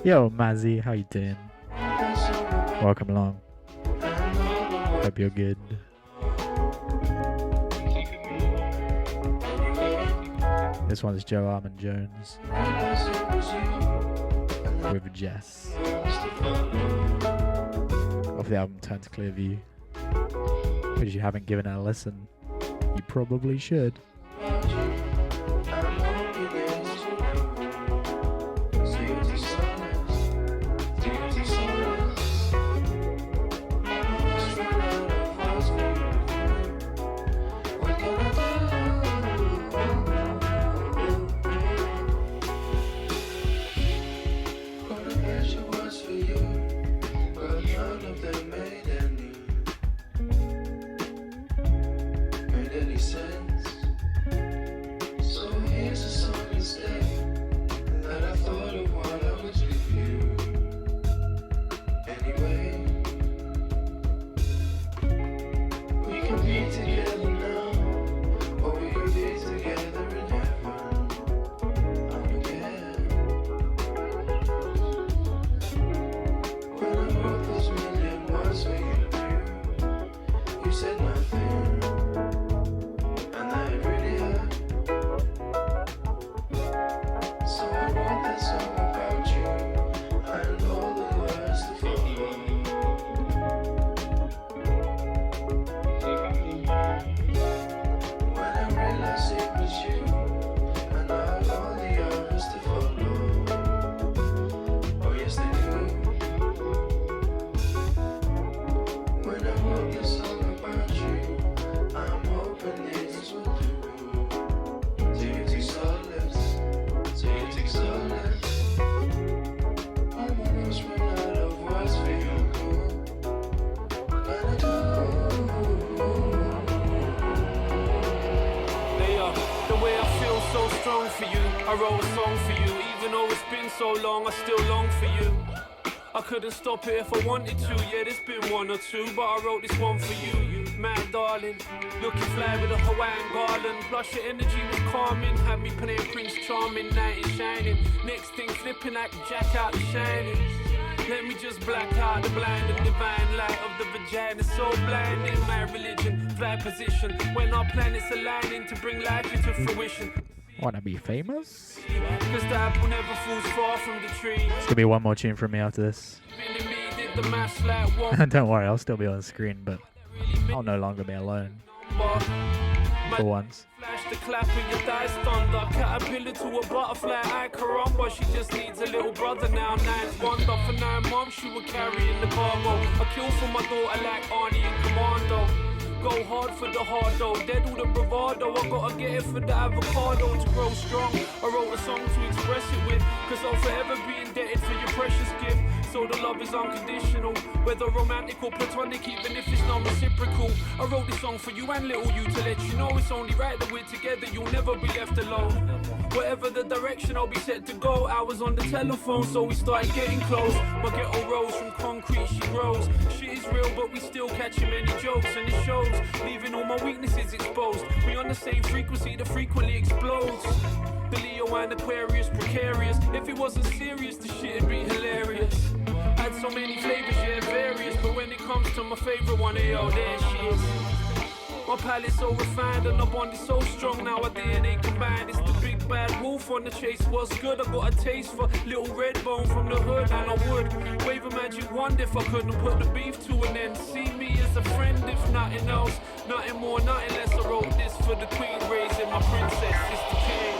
Yo, Mazzy, how you doing? Welcome along. Hope you're good. This one's Joe Armand Jones with Jess off the album Turn to Clearview. Because you haven't given it a listen, you probably should. Couldn't stop it if I wanted to, yeah, there's been one or two, but I wrote this one for you, mad darling, looking fly with a Hawaiian garland, plus your energy was calming, had me playing Prince Charming, night is shining, next thing flipping like Jack out the shining, let me just black out the blind and divine light of the vagina, so blinding, my religion, fly position, when our planets aligning to bring life into fruition. Wanna be famous? Cause the apple never falls far from the tree. It's gonna be one more tune from me after this. Don't worry, I'll still be on the screen, but I'll no longer be alone. For once. Flash the clap of your dice thunder. Caterpillar to a butterfly, I caramba. She just needs a little brother now. Ninth wonder for 9 months, she was carrying the cargo. I kill for my daughter like Arnie and Commando. Go hard for the hard though, dead all the bravado. I gotta get it for the avocado to grow strong. I wrote a song to express it with, cause I'll forever be indebted for your precious gift. So the love is unconditional, whether romantic or platonic, even if it's not reciprocal. I wrote this song for you and little you to let you know it's only right that we're together, you'll never be left alone. Whatever the direction I'll be set to go, I was on the telephone so we started getting close. My ghetto rose from concrete, she grows. Shit is real but we still catching many jokes and it shows. Leaving all my weaknesses exposed. We on the same frequency that frequently explodes. The Leo and Aquarius, precarious. If it wasn't serious, the shit'd be hilarious. Had so many flavors, yeah, various. But when it comes to my favorite one, yo, there she is. My palate's so refined and our bond is so strong. Now our DNA combined. It's the big bad wolf on the chase. What's good? I got a taste for little red bone from the hood, and I would wave a magic wand if I couldn't put the beef to an end. See me as a friend, if nothing else, nothing more, nothing less. I wrote this for the queen, raising my princess. It's the king.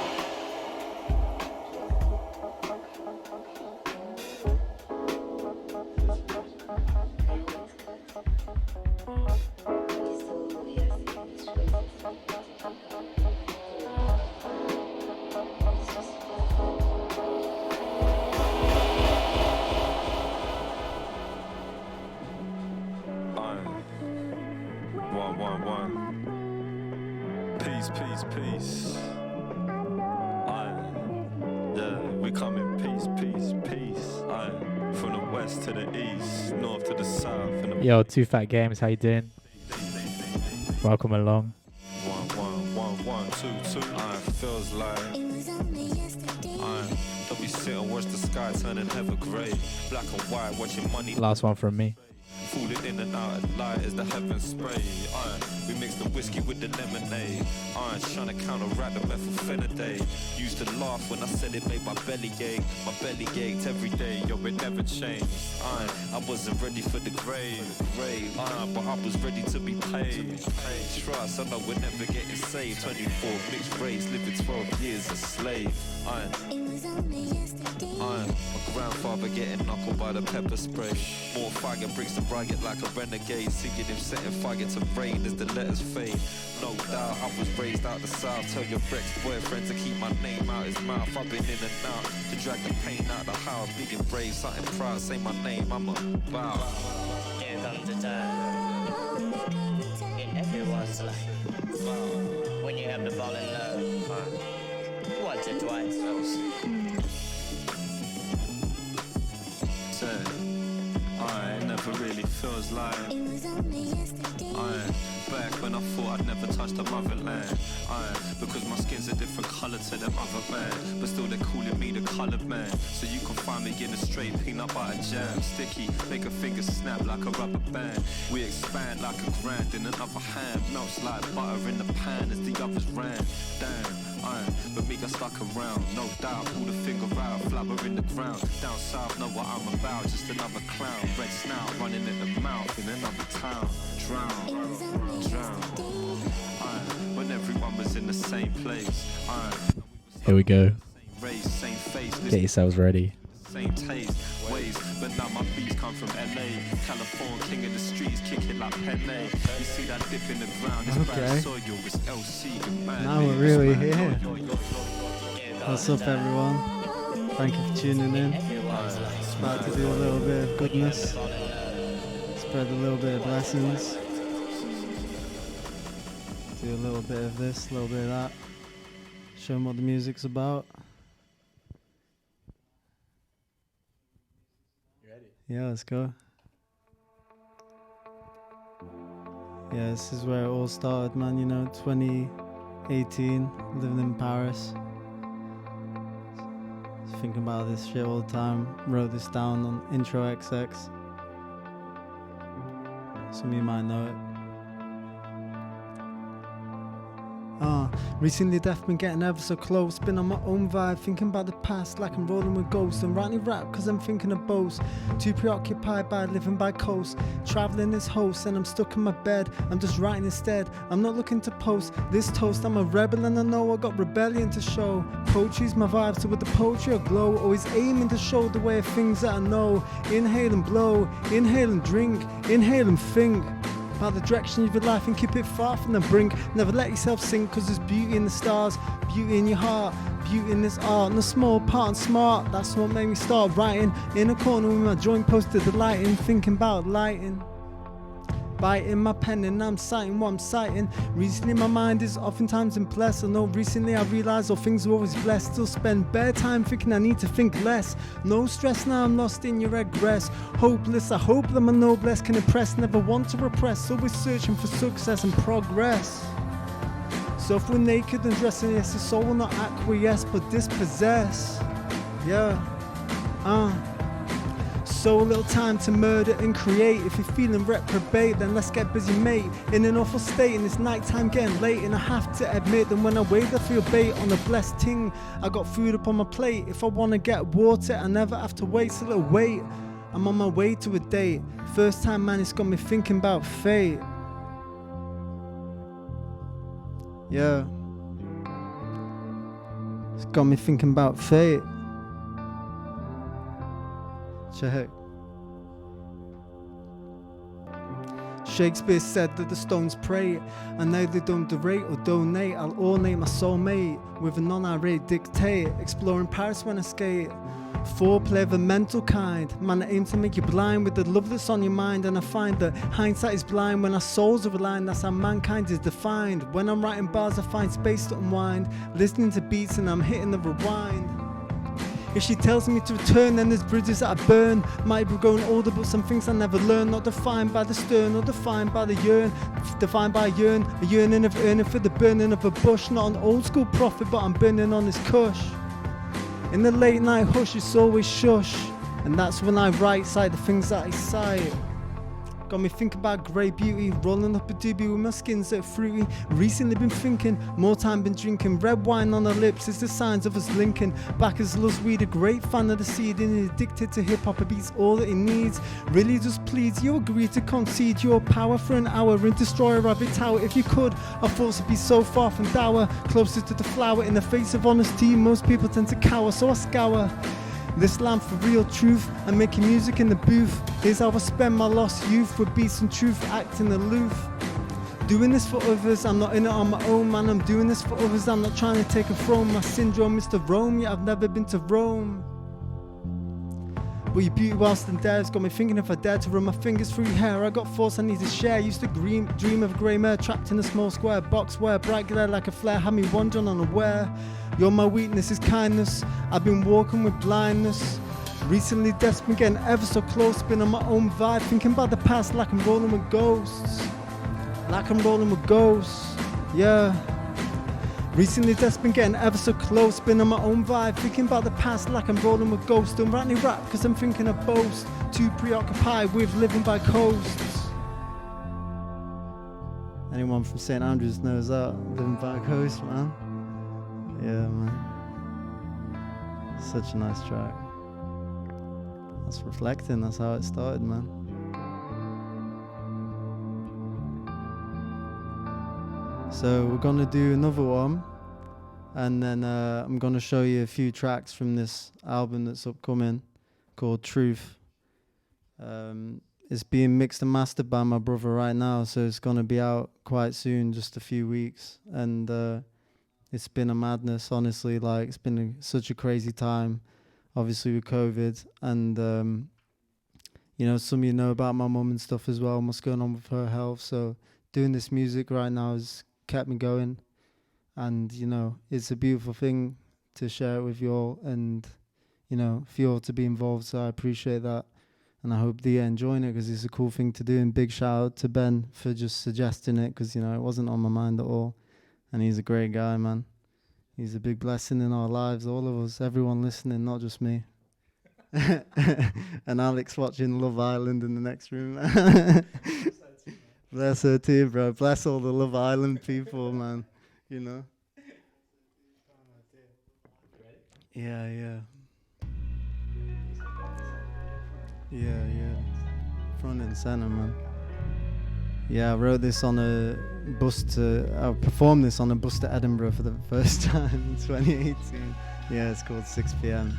Peace. Yeah, we come in peace. From the west to the east, north to the south. And the Yo, Two Fat Games, how you doing? Welcome along. One. 1, 2, 2. Feels like don't be sit and watch the sky turning ever grey. Black and white, watching money. Last one from me. Falling in and out of light as the heavens spray. We mix the whiskey with the lemonade. Trying to counteract the methylphenidate. Used to laugh when I said it made my belly ache. My belly ached every day, yo, it never changed. I wasn't ready for the grave, but I was ready to be paid. Trust, I know we're never getting saved. 24 mixed race, living 12 years a slave. My grandfather getting knuckled by the pepper spray. More fire brings the riot like a renegade. Singing him setting fire to rain as the letters fade. No doubt I was raised out the south. Tell your ex-boyfriend to keep my name out his mouth. I've been in and out to drag the pain out the house. Being brave, something proud, say my name, I'm a bow. Here comes the time in everyone's life when you have to fall in love once or twice. It never really feels like back when I thought I'd never touch the motherland. Because my skin's a different colour to them other man, but still they're calling me the coloured man. So you can find me in a straight peanut butter jam. Sticky, make a finger snap like a rubber band. We expand like a grand in another hand. Melts like butter in the pan as the others ran. Damn. But me got stuck around, no doubt, pull the finger out, flabber in the ground. Down south, know what I'm about, just another clown. Red snout, running at the mouth in another town. Drown. When everyone was in the same place. Here we go. Race, same face, Get yourselves ready. Same taste, ways, but now my beats come from LA. California, king of the streets, kick it like Pele. You see that dip in the ground, it's bad soil, it's LC, man. Now we're really here. What's up, everyone? Thank you for tuning in. It's about to do a little bit of goodness, spread a little bit of blessings, do a little bit of this, a little bit of that, show them what the music's about. Yeah, let's go. Yeah, this is where it all started, man. You know, 2018, living in Paris. Just thinking about this shit all the time. Wrote this down on Intro XX. Some of you might know it. Recently death been getting ever so close. Been on my own vibe, thinking about the past like I'm rolling with ghosts. I'm writing rap cause I'm thinking of boast. Too preoccupied by living by coast. Traveling this host and I'm stuck in my bed. I'm just writing instead, I'm not looking to post this toast. I'm a rebel and I know I got rebellion to show. Poetry's my vibe, so with the poetry I glow. Always aiming to show the way of things that I know. Inhale and blow, inhale and drink, inhale and think about the direction of your life and keep it far from the brink. Never let yourself sink, cause there's beauty in the stars, beauty in your heart, beauty in this art. And a small part and smart, that's what made me start writing. In a corner with my joint posted the lighting, thinking about lighting. Biting my pen and I'm citing what I'm citing. Recently my mind is oftentimes impressed. I know recently I realised all things are always blessed. Still spend bare time thinking I need to think less. No stress now, I'm lost in your regress. Hopeless, I hope that my noblesse can impress. Never want to repress, always searching for success and progress. So if we're naked and dressing, yes, the soul will not acquiesce but dispossess. Yeah, so little time to murder and create. If you're feeling reprobate, then let's get busy, mate. In an awful state, and it's nighttime getting late. And I have to admit that when I wake I feel bait on a blessed ting. I got food up on my plate. If I wanna get water, I never have to wait. So little wait, I'm on my way to a date. First time, man, it's got me thinking about fate. Yeah, it's got me thinking about fate. Check. Shakespeare said that the stones pray, and now they don't derate or donate. I'll ornate my soulmate with a non-irate dictate. Exploring Paris when I skate. Foreplay of a mental kind. Man, I aim to make you blind with the love that's on your mind. And I find that hindsight is blind when our souls are aligned. That's how mankind is defined. When I'm writing bars, I find space to unwind. Listening to beats and I'm hitting the rewind. If she tells me to return, then there's bridges that I burn. Might be growing older, but some things I never learn. Not defined by the stern, or defined by the yearn. Defined by a yearning of earning for the burning of a bush. Not an old school prophet, but I'm burning on this kush. In the late night hush, it's always shush. And that's when I write, cite the things that I cite. Got me thinking about grey beauty, rolling up a doobie with my skins that are fruity. Recently been thinking, more time been drinking. Red wine on the lips is the signs of us linking. Back as loves weed, a great fan of the seed, and addicted to hip-hop, it beats all that he needs. Really just pleads, you agree to concede your power for an hour and destroy a rabbit tower. If you could, our thoughts would be so far from dour, closer to the flower. In the face of honesty, most people tend to cower, so I scour this land for real truth and making music in the booth. Here's how I spend my lost youth with beats and truth, acting aloof. Doing this for others, I'm not in it on my own, man. I'm doing this for others, I'm not trying to take a throne. My syndrome is to Rome, yeah, I've never been to Rome. But your beauty whilst in there has got me thinking if I dare to run my fingers through your hair. I got thoughts I need to share. Used to dream of grey mare trapped in a small square box where bright glare like a flare had me wandering unaware. You're my weakness is kindness. I've been walking with blindness. Recently death's been getting ever so close. Been on my own vibe, thinking about the past like I'm rolling with ghosts. Like I'm rolling with ghosts, yeah. Recently death's been getting ever so close. Been on my own vibe, thinking about the past like I'm rolling with ghosts. Don't write any rap cause I'm thinking of boast. Too preoccupied with living by coasts. Anyone from St. Andrews knows that, living by a coast, man. Yeah, man. Such a nice track. That's reflecting, that's how it started, man. So we're gonna do another one, and then I'm gonna show you a few tracks from this album that's upcoming called Truth. It's being mixed and mastered by my brother right now, so it's gonna be out quite soon, just a few weeks, and it's been a madness, honestly. Like, it's been such a crazy time, obviously with COVID, and you know, some of you know about my mum and stuff as well, what's going on with her health. So doing this music right now has kept me going, and you know, it's a beautiful thing to share it with you all, and you know, for you all to be involved. So I appreciate that, and I hope that you're enjoying it because it's a cool thing to do. And big shout out to Ben for just suggesting it, because you know, it wasn't on my mind at all. And he's a great guy, man. He's a big blessing in our lives, all of us, everyone listening, not just me. And Alex watching Love Island in the next room. Bless her too, bro. Bless all the Love Island people, man. You know? Yeah, yeah. Yeah, yeah. Front and center, man. Yeah, I wrote this on a bus to, I performed this on a bus to Edinburgh for the first time in 2018. Yeah, it's called 6 p.m.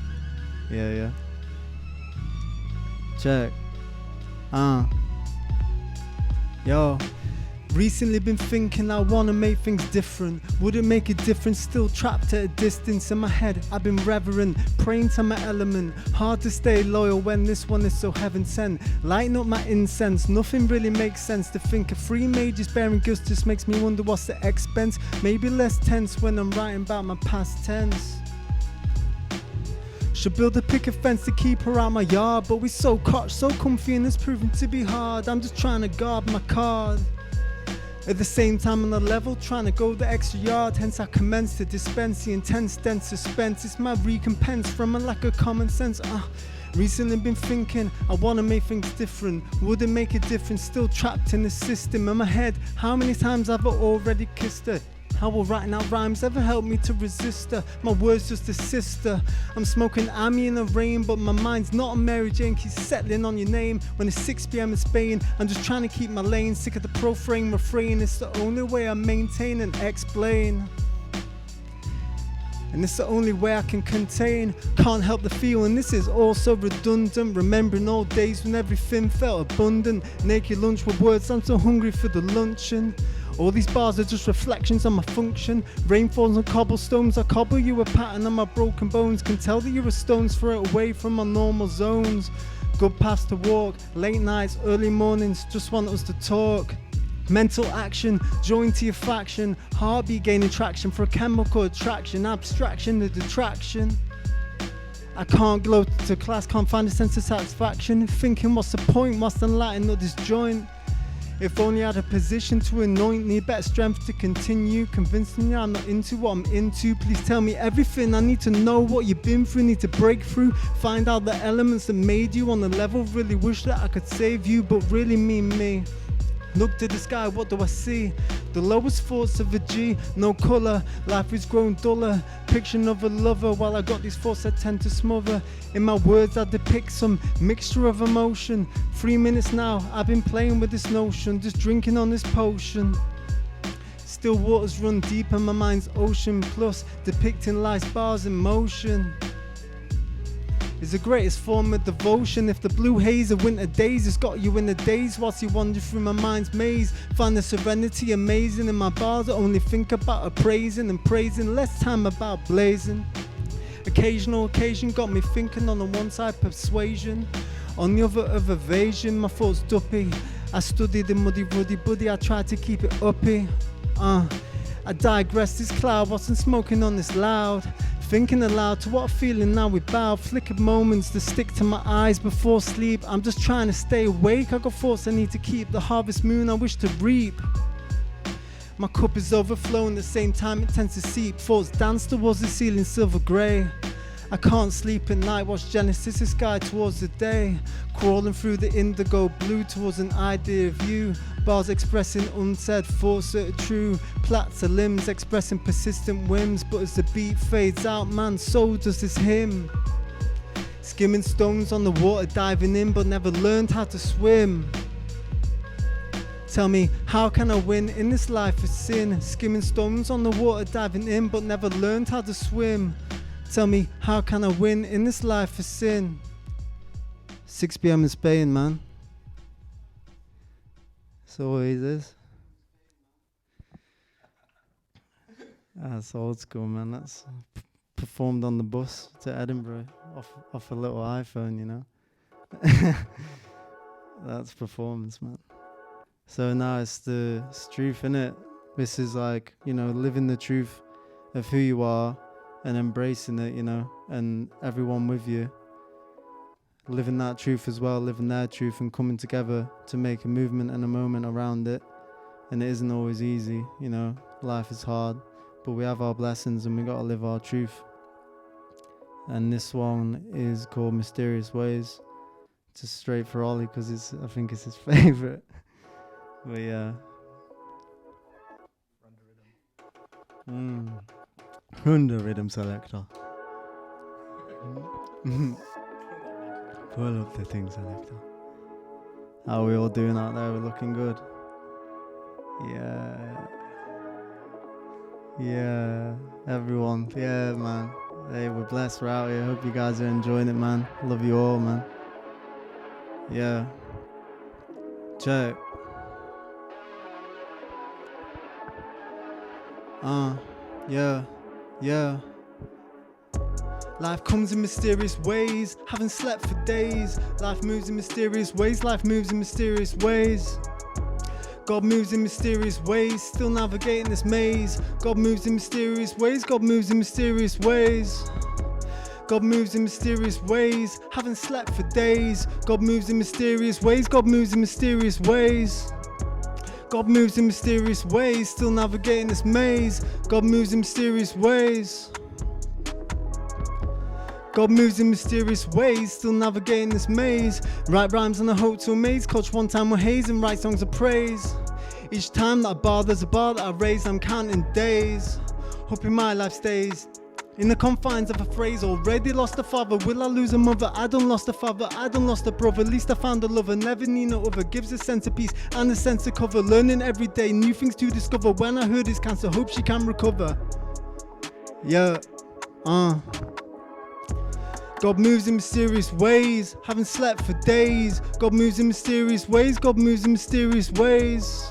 Yeah, yeah. Check. Yo. Recently been thinking I wanna make things different. Would it make a difference? Still trapped at a distance in my head. I've been reverent, praying to my element. Hard to stay loyal when this one is so heaven sent. Lighting up my incense, nothing really makes sense. To think of 3 mages bearing gifts just makes me wonder what's the expense. Maybe less tense when I'm writing about my past tense. Should build a picket fence to keep her out my yard, but we so caught, so comfy, and it's proven to be hard. I'm just trying to guard my card. At the same time on the level, trying to go the extra yard. Hence I commence to dispense the intense dense suspense. It's my recompense from a lack of common sense. Recently been thinking I wanna make things different. Would it make a difference? Still trapped in the system. In my head, how many times have I already kissed her? How will writing out rhymes ever help me to resist her? My words just a sister. I'm smoking Ami in the rain, but my mind's not on Mary Jane. Keep settling on your name when it's 6 p.m. in Spain. I'm just trying to keep my lane. Sick of the profane refrain. It's the only way I maintain and explain. And it's the only way I can contain. Can't help the feeling, this is all so redundant. Remembering old days when everything felt abundant. Naked lunch with words, I'm so hungry for the luncheon. All these bars are just reflections on my function. Rain falls on cobblestones, I cobble you a pattern on my broken bones. Can tell that you're a stone's throw away from my normal zones. Good paths to walk, late nights, early mornings, just want us to talk. Mental action, join to your faction. Heartbeat gaining traction for a chemical attraction. Abstraction, the detraction. I can't go to class, can't find a sense of satisfaction. Thinking what's the point, what's the lighting of this joint? If only I had a position to anoint, need better strength to continue. Convincing me I'm not into what I'm into. Please tell me everything, I need to know what you've been through. Need to break through, find out the elements that made you on the level. Really wish that I could save you, but really mean me. Look to the sky, what do I see? The lowest thoughts of a G, no colour. Life is growing duller. Picture of a lover while I got these thoughts I tend to smother. In my words I depict some mixture of emotion. 3 minutes now, I've been playing with this notion, just drinking on this potion. Still waters run deep in my mind's ocean, plus depicting life's bars in motion. Is the greatest form of devotion. If the blue haze of winter days has got you in the daze whilst you wander through my mind's maze, find the serenity amazing in my bars. I only think about appraising and praising, less time about blazing. Occasional occasion got me thinking, on the one side persuasion, on the other of evasion. My thoughts duppy, I studied the muddy ruddy buddy, I tried to keep it uppy. I digress, this cloud wasn't smoking on this loud. Thinking aloud to what I'm feeling now we bow. Flickered moments that stick to my eyes before sleep. I'm just trying to stay awake. I got thoughts I need to keep. The harvest moon I wish to reap. My cup is overflowing, the same time it tends to seep. Thoughts dance towards the ceiling silver grey. I can't sleep at night, watch Genesis the sky towards the day. Crawling through the indigo blue towards an idea of you. Bars expressing unsaid thoughts that are true. Plaits are limbs expressing persistent whims. But as the beat fades out, man, so does this hymn. Skimming stones on the water, diving in, but never learned how to swim. Tell me, how can I win in this life of sin? Skimming stones on the water, diving in, but never learned how to swim. Tell me, how can I win in this life of sin? 6 p.m. in Spain, man. So what is this? That's old school, man. That's performed on the bus to Edinburgh off a little iPhone, you know. That's performance, man. So now it's the truth, innit? This is like, you know, living the truth of who you are and embracing it, you know, and everyone with you. Living that truth as well, living their truth and coming together to make a movement and a moment around it. And it isn't always easy, you know, life is hard, but we have our blessings and we gotta live our truth. And this one is called Mysterious Ways. It's straight for Ollie because I think it's his favorite. But yeah. Run the rhythm selector. Pull up the thing selector. How are we all doing out there? We're looking good. Yeah, everyone. Yeah, man. Hey, we're blessed. We're out here. Hope you guys are enjoying it, man. Love you all, man. Yeah. Check. Yeah. Life comes in mysterious ways, haven't slept for days. Life moves in mysterious ways, life moves in mysterious ways. God moves in mysterious ways, still navigating this maze. God moves in mysterious ways, God moves in mysterious ways. God moves in mysterious ways, haven't slept for days. God moves in mysterious ways, God moves in mysterious ways. God moves in mysterious ways, still navigating this maze. God moves in mysterious ways. God moves in mysterious ways, still navigating this maze. Write rhymes on a hope to amaze, coach one time with haze and write songs of praise. Each time that I bar, there's a bar that I raise, I'm counting days. Hoping my life stays in the confines of a phrase. Already lost a father, will I lose a mother? I done lost a father, I done lost a brother. At least I found a lover, never need no other. Gives a sense of peace and a sense of cover. Learning every day, new things to discover. When I heard his cancer, hope she can recover. Yeah, God moves in mysterious ways, haven't slept for days. God moves in mysterious ways, God moves in mysterious ways.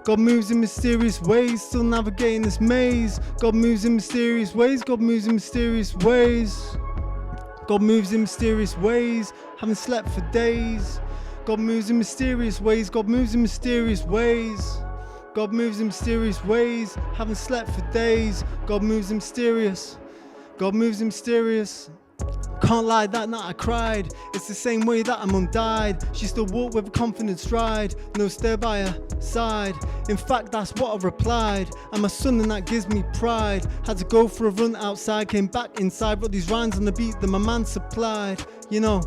God moves in mysterious ways, still navigating this maze. God moves in mysterious ways, God moves in mysterious ways. God moves in mysterious ways, haven't slept for days. God moves in mysterious ways, God moves in mysterious ways. God moves in mysterious ways, haven't slept for days. God moves in mysterious. God moves in mysterious. Can't lie, that night I cried. It's the same way that my mum died. She still walked with a confident stride, no stare by her side. In fact, that's what I replied. I'm a son and that gives me pride. Had to go for a run outside, came back inside, wrote these rhymes on the beat that my man supplied. You know,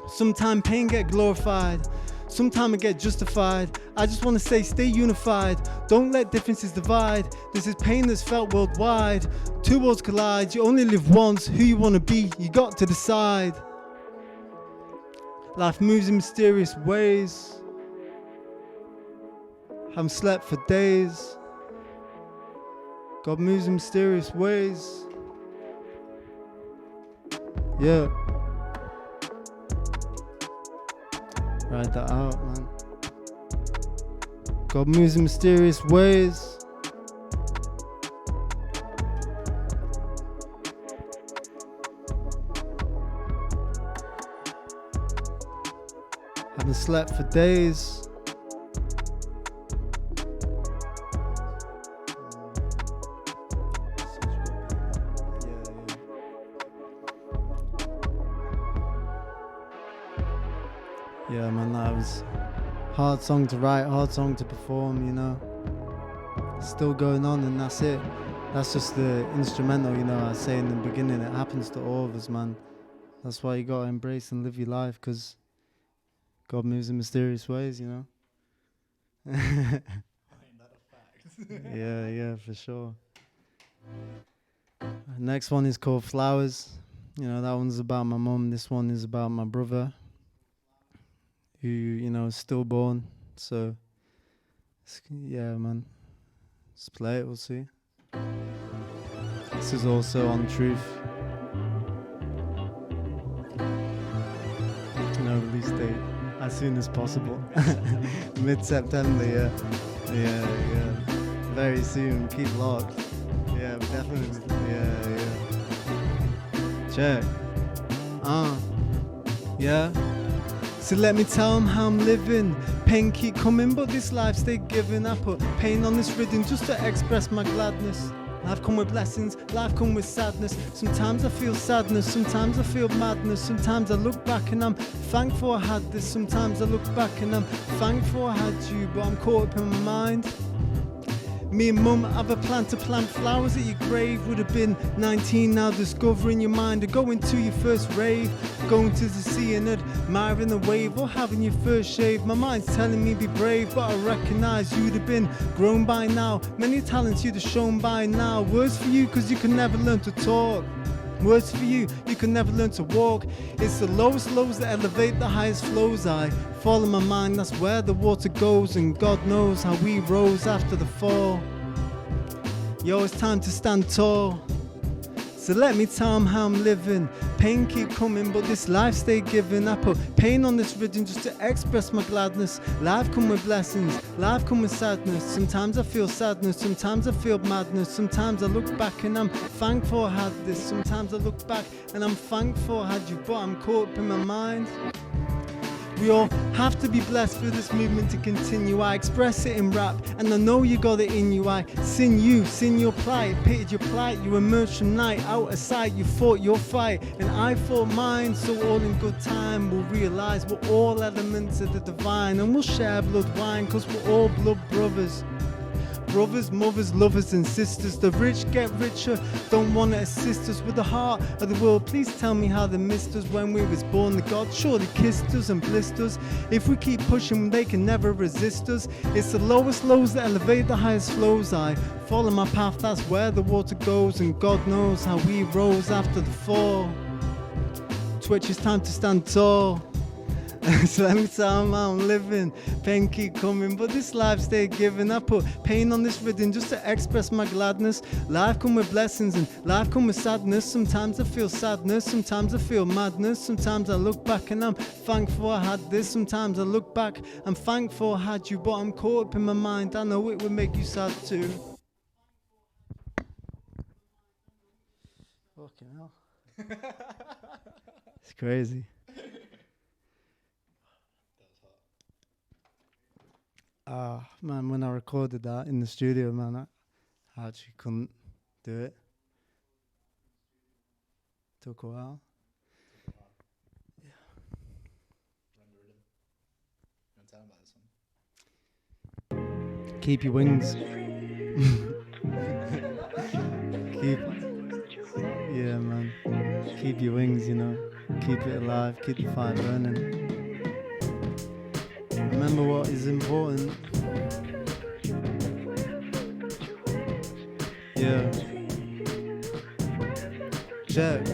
sometime pain get glorified, sometime it get justified. I just wanna say stay unified, don't let differences divide. This is pain that's felt worldwide. Two worlds collide, you only live once. Who you wanna be, you got to decide. Life moves in mysterious ways. Haven't slept for days. God moves in mysterious ways. Yeah. Ride that out, man. God moves in mysterious ways. Haven't slept for days. Yeah, man, that was hard song to write, hard song to perform, you know. Still going on, and that's it. That's just the instrumental, you know. I say in the beginning, it happens to all of us, man. That's why you gotta embrace and live your life, because God moves in mysterious ways, you know. Yeah, for sure. Next one is called Flowers. You know, that one's about my mum. This one is about my brother, who, you know, is stillborn. So, yeah, man. Let's play it, we'll see. This is also on Truth. No release date. As soon as possible. Mid-September, yeah. Very soon. Keep locked. Yeah, definitely. Yeah. Check. Yeah. So let me tell 'em how I'm living. Pain keep coming, but this life stay giving. I put pain on this rhythm just to express my gladness. Life come with blessings, life come with sadness. Sometimes I feel sadness, sometimes I feel madness. Sometimes I look back and I'm thankful I had this. Sometimes I look back and I'm thankful I had you, but I'm caught up in my mind. Me and mum have a plan to plant flowers at your grave. Would have been 19 now, discovering your mind, or going to your first rave, going to the sea and admiring the wave, or having your first shave. My mind's telling me be brave, but I recognise you'd have been grown by now. Many talents you'd have shown by now. Words for you, cause you can never learn to talk. Words for you, you can never learn to walk. It's the lowest lows that elevate the highest flows. I follow my mind, that's where the water goes, and God knows how we rose after the fall. Yo, it's time to stand tall. So let me tell 'em how I'm living. Pain keep coming, but this life stay giving. I put pain on this rhythm just to express my gladness. Life come with blessings, life come with sadness. Sometimes I feel sadness, sometimes I feel madness. Sometimes I look back and I'm thankful I had this. Sometimes I look back and I'm thankful I had you, but I'm caught up in my mind. We all have to be blessed for this movement to continue. I express it in rap, and I know you got it in you. I sing your plight, pitied your plight. You emerged from night, out of sight. You fought your fight, and I fought mine. So all in good time, we'll realize we're all elements of the divine, and we'll share blood wine, cause we're all blood brothers. Brothers, mothers, lovers and sisters. The rich get richer, don't want to assist us with the heart of the world. Please tell me how they missed us when we was born. The God surely kissed us and blissed us. If we keep pushing, they can never resist us. It's the lowest lows that elevate the highest flows. I follow my path, that's where the water goes, and God knows how we rose after the fall. Twitch, it's time to stand tall. So let me tell 'em how I'm living. Pain keep coming, but this life stay giving. I put pain on this rhythm just to express my gladness. Life come with blessings and life come with sadness. Sometimes I feel sadness, sometimes I feel madness. Sometimes I look back and I'm thankful I had this. Sometimes I look back, I'm thankful I had you, but I'm caught up in my mind. I know it would make you sad too. Fucking hell. It's crazy. Man, when I recorded that in the studio, man, I actually couldn't do it. Took a while. Keep your wings. Yeah, man. Keep your wings, you know. Keep it alive. Keep the fire burning. Remember what is important. Yeah. Check.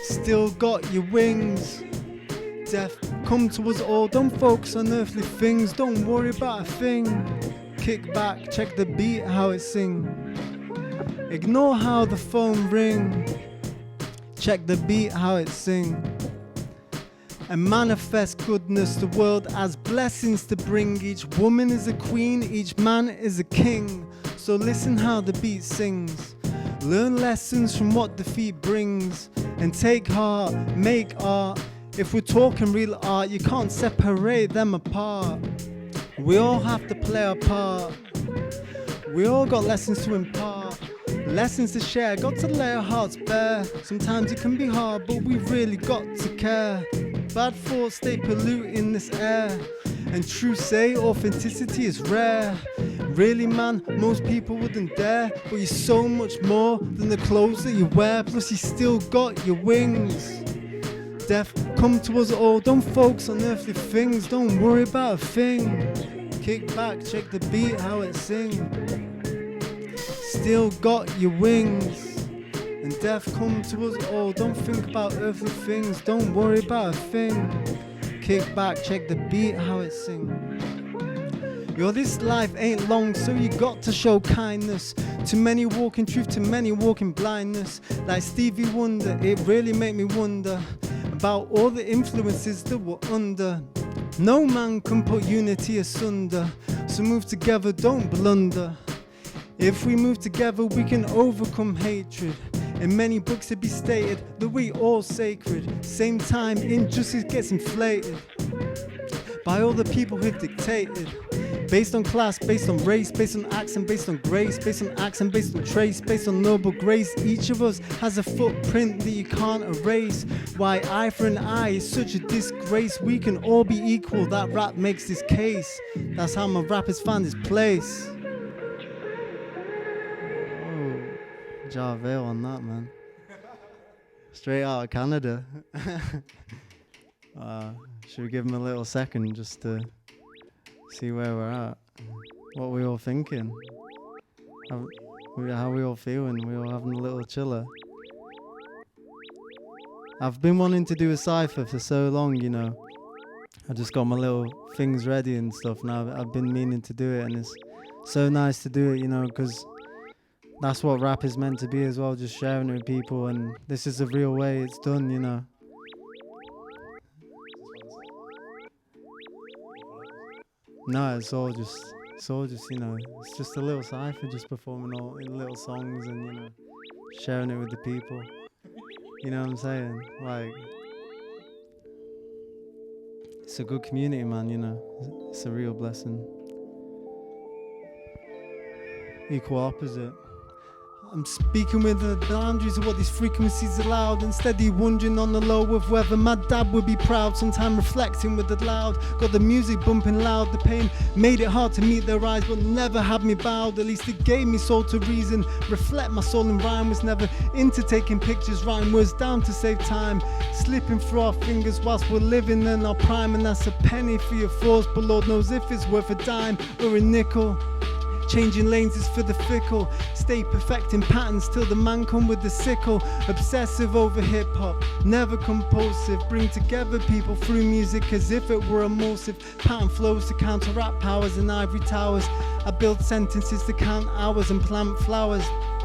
Still got your wings. Death come to us all. Don't focus on earthly things. Don't worry about a thing. Kick back, check the beat, how it sing. Ignore how the phone ring. Check the beat, how it sing. And manifest goodness, the world as blessings to bring. Each woman is a queen, each man is a king. So listen how the beat sings. Learn lessons from what defeat brings. And take heart, make art. If we're talking real art, you can't separate them apart. We all have to play our part. We all got lessons to impart, lessons to share, got to lay our hearts bare. Sometimes it can be hard, but we've really got to care. Bad thoughts, they polluting this air. And true say, authenticity is rare. Really man, most people wouldn't dare. But you're so much more than the clothes that you wear. Plus you still got your wings. Death come to us all, don't focus on earthly things. Don't worry about a thing. Kick back, check the beat, how it sing. Still got your wings. And death come to us all, don't think about earthly things. Don't worry about a thing. Kick back, check the beat, how it sing. Yo, this life ain't long, so you got to show kindness. To many walk in truth, to many walk in blindness. Like Stevie Wonder, it really made me wonder about all the influences that we're under. No man can put unity asunder, so move together, don't blunder. If we move together, we can overcome hatred. In many books it be stated that we all sacred. Same time, injustice gets inflated by all the people who've dictated. Based on class, based on race, based on accent, based on grace, based on accent, based on trace, based on noble grace. Each of us has a footprint that you can't erase. Why eye for an eye is such a disgrace. We can all be equal, that rap makes this case. That's how my rappers found his place. Oh, Jarvale on that, man. Straight out of Canada. Should we give him a little second just to see where we're at? What we all thinking? How we all feeling? We all having a little chiller? I've been wanting to do a cypher for so long, you know. I just got my little things ready and stuff now. I've been meaning to do it, and it's so nice to do it, you know, because that's what rap is meant to be as well, just sharing it with people, and this is the real way it's done, you know. No, it's all just, you know, it's just a little cypher, just performing all in little songs and, you know, sharing it with the people. You know what I'm saying? Like, it's a good community, man, you know. It's a real blessing. Equal opposite. I'm speaking with the boundaries of what these frequencies allowed, and steady wondering on the low of whether my dad would be proud. Sometime reflecting with the loud, got the music bumping loud. The pain made it hard to meet their eyes, but never had me bowed. At least it gave me soul to reason. Reflect my soul in rhyme, was never into taking pictures. Rhyme was down to save time, slipping through our fingers whilst we're living in our prime. And that's a penny for your thoughts, but Lord knows if it's worth a dime or a nickel. Changing lanes is for the fickle. Stay perfecting patterns till the man come with the sickle. Obsessive over hip-hop, never compulsive. Bring together people through music as if it were emulsive. Pattern flows to counteract powers in ivory towers. I build sentences to count hours and plant flowers.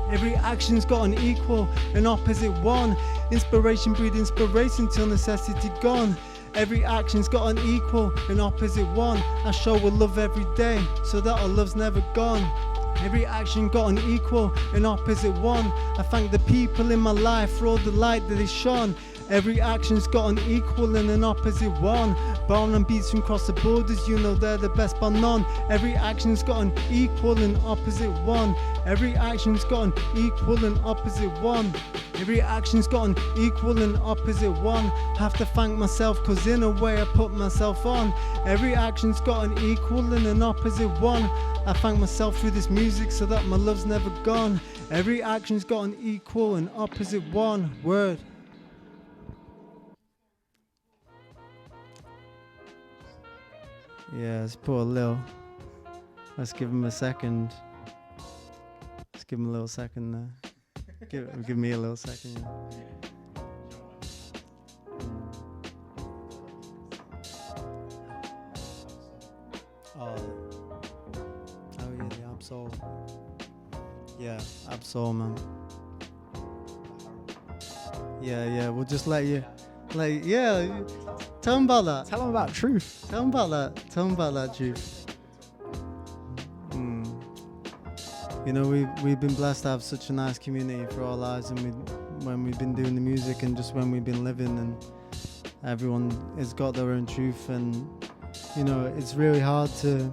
Every action's got an equal and opposite one. Inspiration breed inspiration till necessity gone. Every action's got an equal and opposite one. I show with love every day so that our love's never gone. Every action got an equal and opposite one. I thank the people in my life for all the light that they shone. Every action's got an equal and an opposite one. Born on beats from across the borders, you know they're the best by none. Every action's got an equal and opposite one. Every action's got an equal and opposite one. Every action's got an equal and opposite one. Have to thank myself, cause in a way I put myself on. Every action's got an equal and an opposite one. I thank myself through this music so that my love's never gone. Every action's got an equal and opposite one. Word. Yeah, let's put a little. Let's give him a second. Let's give him a little second there. Give me a little second, yeah. Oh yeah, the Absol. Yeah, Absol, man. Yeah, we'll just let you, yeah. Tell him about that. Tell them about truth. Tell him about that. Tell him about that, truth. You know, we've been blessed to have such a nice community for our lives, and when we've been doing the music and just when we've been living, and everyone has got their own truth, and you know, it's really hard to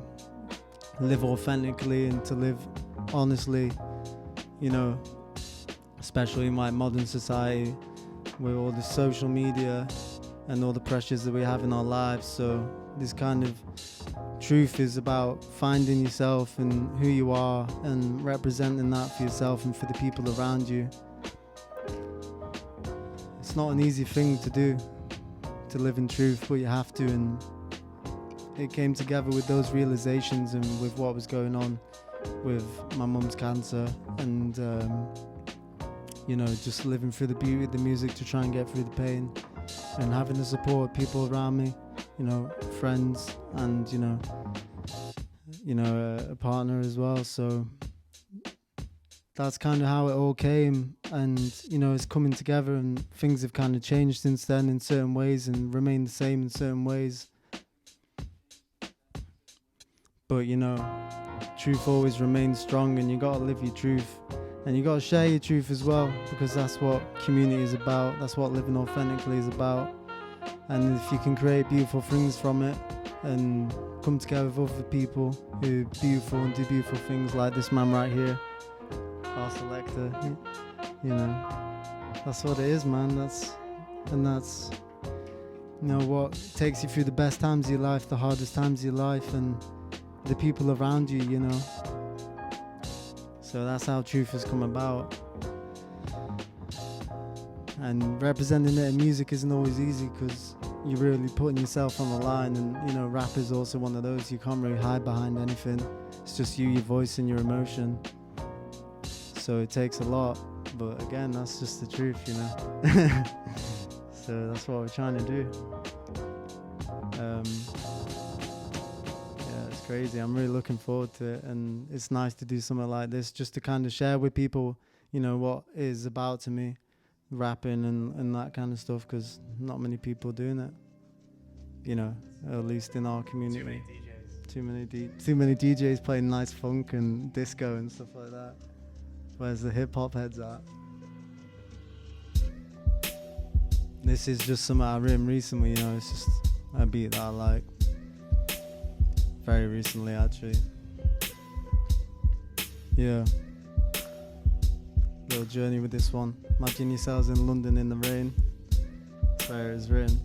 live authentically and to live honestly, you know, especially in like modern society with all the social media and all the pressures that we have in our lives. So this kind of truth is about finding yourself and who you are and representing that for yourself and for the people around you. It's not an easy thing to do, to live in truth, but you have to, and it came together with those realizations and with what was going on with my mum's cancer, and you know, just living through the beauty of the music to try and get through the pain, and having the support of people around me, you know, friends, and you know, a partner as well. So that's kind of how it all came, and you know, it's coming together, and things have kind of changed since then in certain ways and remain the same in certain ways. But you know, truth always remains strong, and you gotta live your truth, and you gotta share your truth as well, because that's what community is about. That's what living authentically is about. And if you can create beautiful things from it and come together with other people who are beautiful and do beautiful things, like this man right here, our selector, you know, that's what it is, man. That's you know, what takes you through the best times of your life, the hardest times of your life, and the people around you, you know. So that's how truth has come about. And representing it in music isn't always easy, because you're really putting yourself on the line, and you know, rap is also one of those. You can't really hide behind anything. It's just you, your voice, and your emotion. So it takes a lot, but again, that's just the truth, you know. So that's what we're trying to do. Yeah, it's crazy. I'm really looking forward to it, and it's nice to do something like this, just to kind of share with people, you know, what is about to me, rapping and that kind of stuff, because not many people doing it, you know, at least in our community. Too many DJs playing nice funk and disco and stuff like that. Where's the hip hop heads at? This is just something I written recently, you know. It's just a beat that I like. Very recently, actually. Yeah. Little journey with this one. Imagine yourselves in London in the rain. That's where it is written.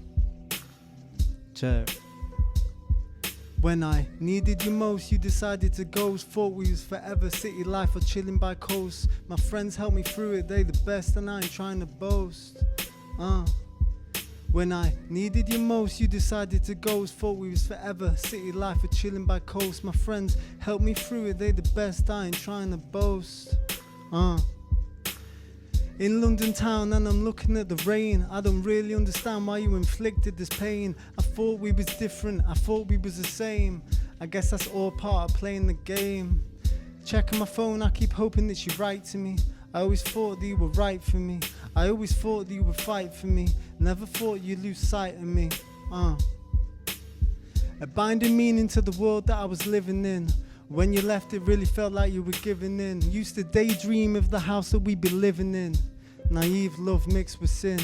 Check. When I needed you most, you decided to ghost. Thought we was forever, city life or chilling by coast. My friends helped me through it, they the best, and I ain't trying to boast. When I needed you most, you decided to ghost. Thought we was forever, city life or chilling by coast. My friends helped me through it, they the best, I ain't trying to boast. In London town and I'm looking at the rain. I don't really understand why you inflicted this pain. I thought we was different, I thought we was the same. I guess that's all part of playing the game. Checking my phone, I keep hoping that you write to me. I always thought that you were right for me. I always thought that you would fight for me. Never thought you'd lose sight of me. A binding meaning to the world that I was living in. When you left, it really felt like you were giving in. Used to daydream of the house that we'd be living in. Naive love mixed with sin.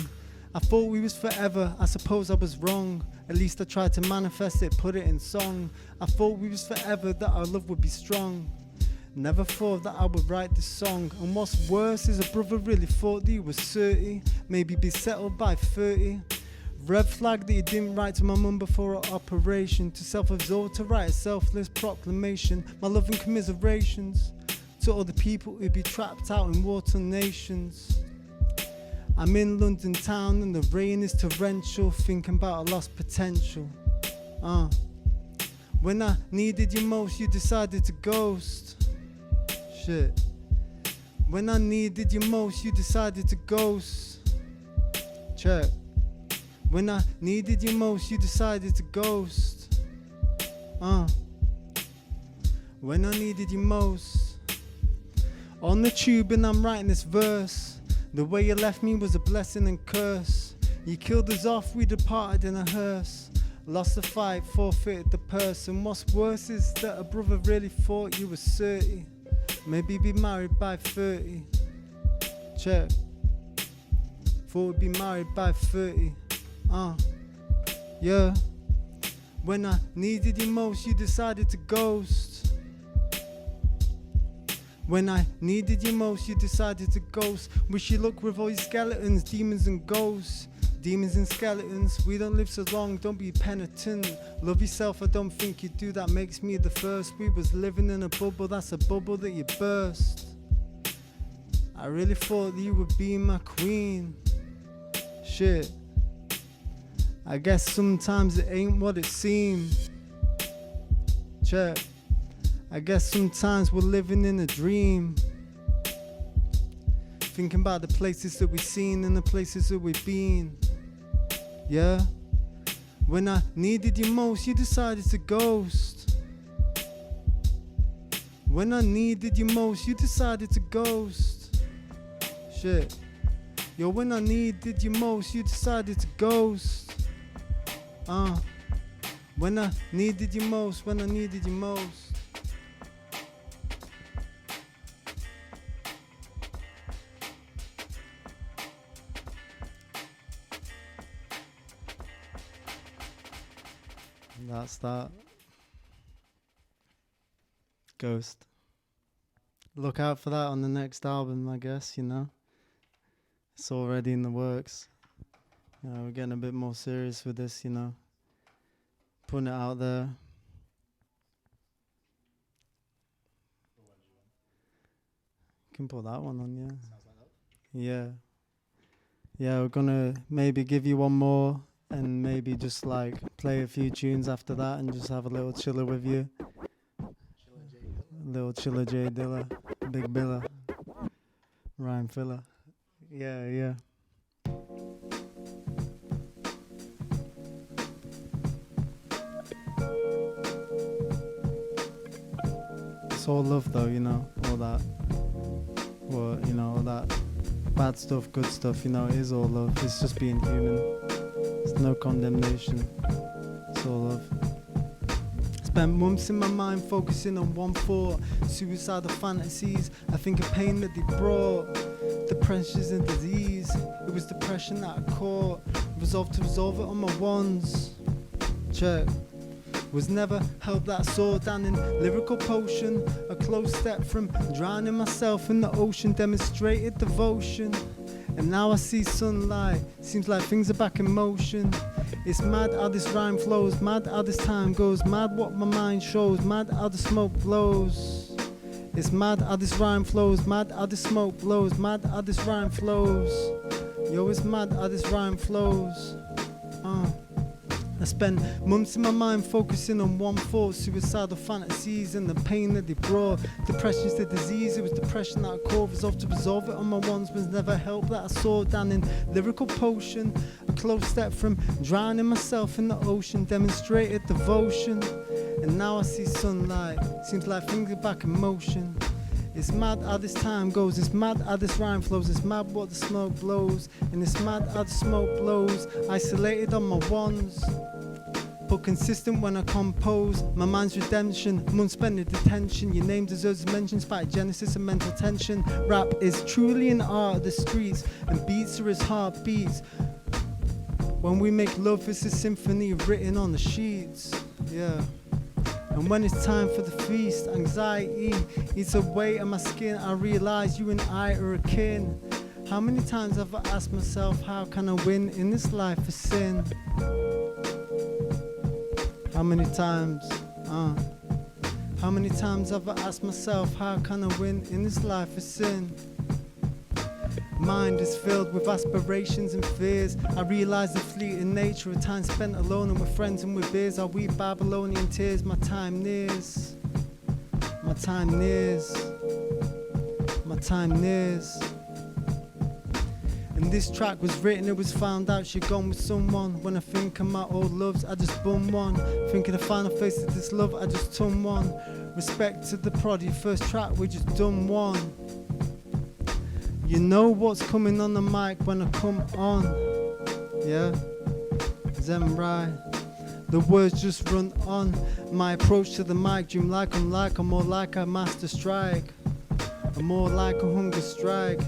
I thought we was forever, I suppose I was wrong. At least I tried to manifest it, put it in song. I thought we was forever, that our love would be strong. Never thought that I would write this song. And what's worse is a brother really thought that he was 30, maybe be settled by 30. Red flag that he didn't write to my mum before her operation. Too self-absorbed to write a selfless proclamation. My love and commiserations to all the people who'd be trapped out in water nations. I'm in London town and the rain is torrential, thinking about a lost potential. When I needed you most, you decided to ghost. Shit. When I needed you most, you decided to ghost. Check. When I needed you most, you decided to ghost. When I needed you most. On the tube and I'm writing this verse. The way you left me was a blessing and curse. You killed us off, we departed in a hearse. Lost the fight, forfeited the purse. And what's worse is that a brother really thought you were 30, maybe be married by 30. Check. Thought we'd be married by 30. Yeah. When I needed you most, you decided to ghost. When I needed you most, you decided to ghost. Wish you luck with all your skeletons, demons and ghosts. Demons and skeletons, we don't live so long, don't be penitent. Love yourself, I don't think you do, that makes me the first. We was living in a bubble, that's a bubble that you burst. I really thought you would be my queen. Shit. I guess sometimes it ain't what it seems. Check. I guess sometimes we're living in a dream. Thinking about the places that we've seen and the places that we've been. Yeah. When I needed you most, you decided to ghost. When I needed you most, you decided to ghost. Shit. Yo, when I needed you most, you decided to ghost. When I needed you most, when I needed you most. That's that. Ghost. Look out for that on the next album, I guess, you know. It's already in the works. You know, we're getting a bit more serious with this, you know. Putting it out there. You can put that one on, yeah. Yeah. Yeah, we're gonna maybe give you one more and maybe just like play a few tunes after that and just have a little chiller with you. Little chiller J Dilla, Big Billa, Rhyme Filler. Yeah, yeah. It's all love though, you know, all that. Well, you know, all that bad stuff, good stuff, you know, it is all love. It's just being human. There's no condemnation. It's all love. Spent months in my mind focusing on one thought. Suicidal fantasies, I think of pain that they brought. Depression's a disease. It was depression that I caught. Resolved to resolve it on my ones. Check. Was never held that sword down in lyrical potion. A close step from drowning myself in the ocean. Demonstrated devotion. And now I see sunlight. Seems like things are back in motion. It's mad how this rhyme flows. Mad how this time goes. Mad what my mind shows. Mad how the smoke blows. It's mad how this rhyme flows. Mad how the smoke blows. Mad how this rhyme flows. Yo, it's mad how this rhyme flows. I spent months in my mind focusing on one thought. Suicidal fantasies and the pain that they brought. Depression's the disease, it was depression that I caught. Resolved to resolve it on my ones, was never help that I saw. Down in lyrical potion, a close step from drowning myself in the ocean. Demonstrated devotion, and now I see sunlight. Seems like things are back in motion. It's mad how this time goes, it's mad how this rhyme flows, it's mad what the smoke blows, and it's mad how the smoke blows, isolated on my ones, but consistent when I compose, my mind's redemption, months spent in detention, your name deserves mention, spite genesis and mental tension, rap is truly an art of the streets, and beats are his heartbeats, when we make love it's a symphony written on the sheets, yeah. And when it's time for the feast, anxiety eats away at my skin. I realize you and I are akin. How many times have I asked myself, how can I win in this life of sin? How many times? How many times have I asked myself, how can I win in this life of sin? Mind is filled with aspirations and fears. I realize the fleeting nature of time spent alone and with friends and with beers. I weep Babylonian tears, my time nears. My time nears. My time nears. And this track was written, it was found out she'd gone with someone. When I think of my old loves, I just bum one. Think of the final face of this love, I just turn one. Respect to the prodigy, first track, we just done one. You know what's coming on the mic when I come on. Yeah, Zenrei. The words just run on. My approach to the mic, dream like I'm more like a master strike. I'm more like a hunger strike.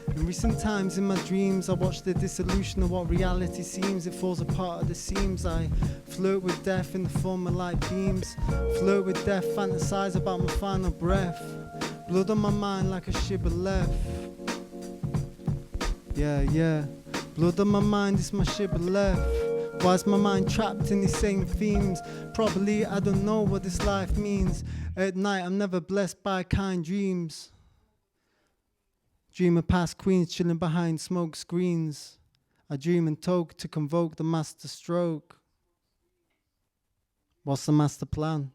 In recent times in my dreams, I watch the dissolution of what reality seems. It falls apart at the seams. I flirt with death in the form of light beams. Flirt with death, fantasize about my final breath. Blood on my mind like a shibboleth. Yeah. Blood on my mind is my shibboleth. Why is my mind trapped in these same themes? Probably I don't know what this life means. At night I'm never blessed by kind dreams. Dream of past queens chilling behind smoke screens. I dream and talk to convoke the master stroke. What's the master plan?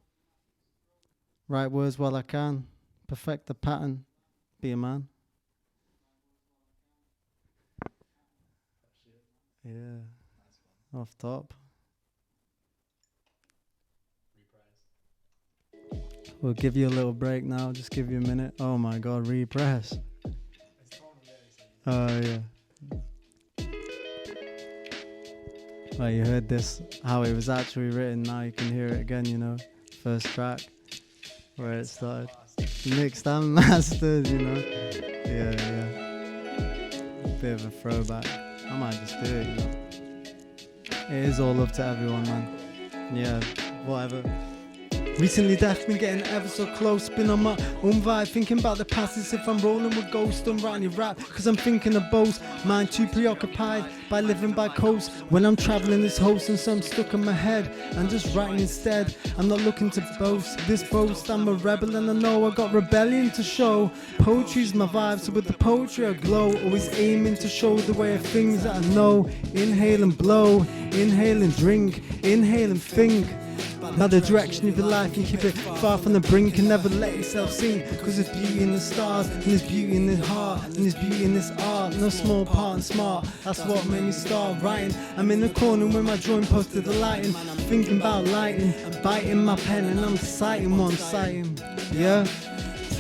Write words while I can. Perfect the pattern. Be a man. Yeah. Off top. We'll give you a little break now. Just give you a minute. Oh my God, repress. Oh yeah. Well, you heard this, how it was actually written. Now you can hear it again, you know. First track, where it started. Mixed and mastered, you know. Yeah. Bit of a throwback. I might just do it, you know. It is all love to everyone, man. Yeah, whatever. Recently death been getting ever so close. Been on my own vibe, thinking about the past as if I'm rolling with ghosts. Don't write any rap, cause I'm thinking of both. Mind too preoccupied by living by coast. When I'm traveling this host and some stuck in my head, I'm just writing instead. I'm not looking to boast. This boast, I'm a rebel and I know I got rebellion to show. Poetry's my vibe, so with the poetry I glow. Always aiming to show the way of things that I know. Inhale and blow, inhale and drink, inhale and think. Now the direction of your life and keep it far from the brink and never let yourself sink. Cause there's beauty in the stars and there's beauty in the heart and there's beauty in this art. No small part and smart, that's what made me start writing. I'm in the corner with my drawing post to the lighting, thinking about lighting, biting my pen and I'm citing what I'm citing. Yeah.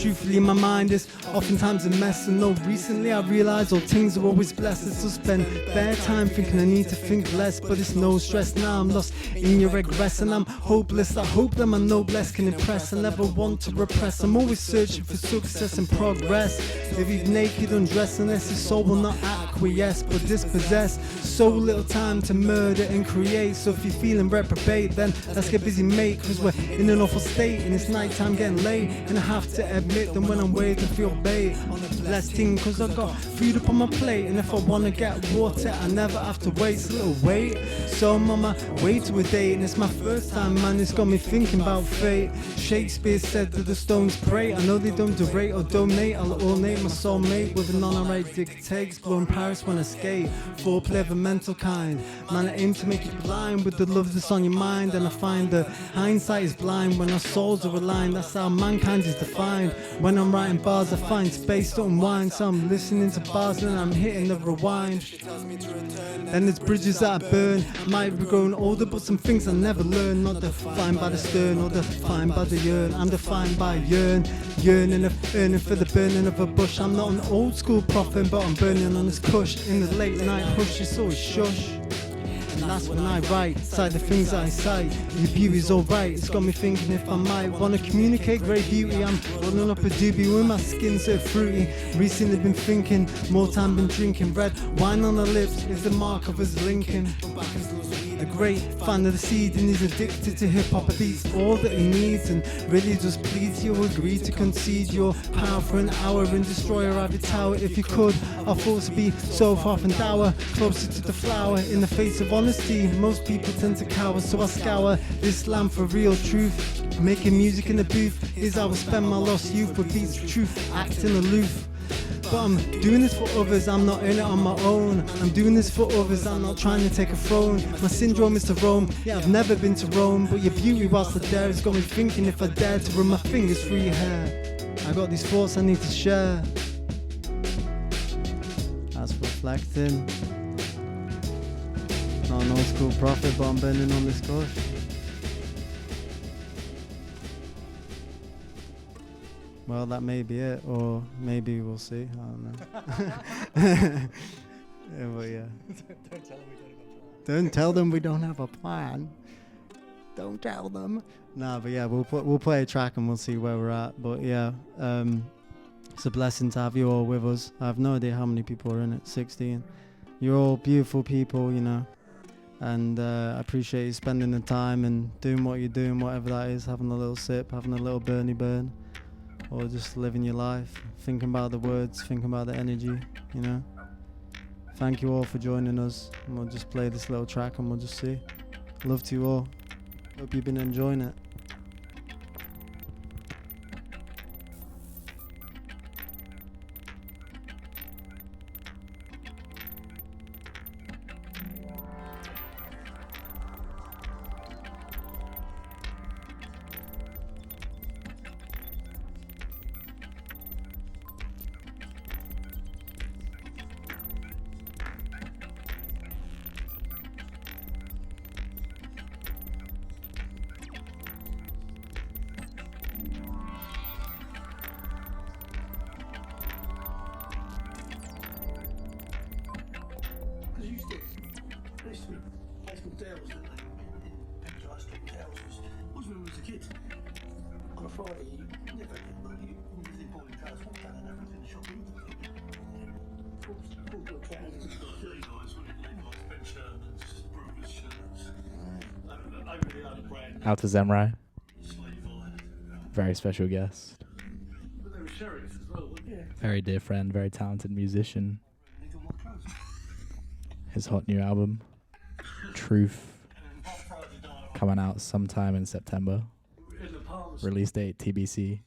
Truthfully, my mind is oftentimes a mess. And no, recently I realized all things are always blessed. So spend bare time thinking I need to think less. But it's no stress now, I'm lost in your regress. And I'm hopeless, I hope that my noblesse can impress. I never want to repress, I'm always searching for success and progress. If he's naked, undressed, unless his soul will not acquiesce but dispossess. So little time to murder and create. So if you're feeling reprobate, then let's get busy, mate. Cause we're in an awful state and it's night time getting late. And I have to admit that when I'm waiting I feel bait. Less thing cause I got food up on my plate. And if I wanna get water I never have to wait. It's a little wait. So I'm on my way to a date and it's my first time, man. It's got me thinking about fate. Shakespeare said that the stones pray. I know they don't derate or donate. I'll ornate my soulmate with an honorary dictate. Explore in Paris when I skate. Foreplay of a mental kind. Man, I aim to make you blind with the love that's on your mind. And I find that hindsight is blind when our souls are aligned. That's how mankind is defined. When I'm writing bars I find space to unwind. So I'm listening to bars and I'm hitting the rewind. Then there's bridges that I burn. Might be growing older but some things I never learn. Not defined by the stern or defined by the yearn. I'm defined by yearning of earning for the burning of a bush. I'm not an old school prophet but I'm burning on this kush. In the late night hush it's always shush. And that's when I write, cite the things that I cite. Your beauty's alright, it's got me thinking if I might wanna communicate great beauty. I'm rolling up a doobie with my skin so fruity. Recently been thinking, more time been drinking. Red wine on the lips is the mark of us linking. the great fan of the seed, and he's addicted to hip-hop beats. All that he needs, and really just pleads you agree to concede your power for an hour and destroy a rabbit tower. If you could, our thoughts would be so far from dour, closer to the flower. In the face of honesty, most people tend to cower, so I scour this land for real truth. Making music in the booth is how I spend my lost youth, with beats of truth, acting aloof. But I'm doing this for others, I'm not in it on my own. I'm doing this for others, I'm not trying to take a throne. My syndrome is to roam, yeah, I've never been to Rome, but your beauty whilst I dare has got me thinking if I dare to run my fingers through your hair. I got these thoughts I need to share. That's reflecting. Not an old school prophet, but I'm bending on this course. Well, that may be it, or maybe we'll see. I don't know. Yeah, but yeah. Don't tell them we don't have a plan. Don't tell them. Nah, but yeah, we'll play a track and we'll see where we're at. But yeah, it's a blessing to have you all with us. I have no idea how many people are in it. 16. You're all beautiful people, you know. And I appreciate you spending the time and doing what you're doing, whatever that is. Having a little sip, having a little burny burn. Or just living your life, thinking about the words, thinking about the energy, you know. Thank you all for joining us, and we'll just play this little track and we'll just see. Love to you all. Hope you've been enjoying it. Out to Zenrei. Very special guest. Very dear friend, very talented musician. His hot new album, Truth, coming out sometime in September. Release date TBC.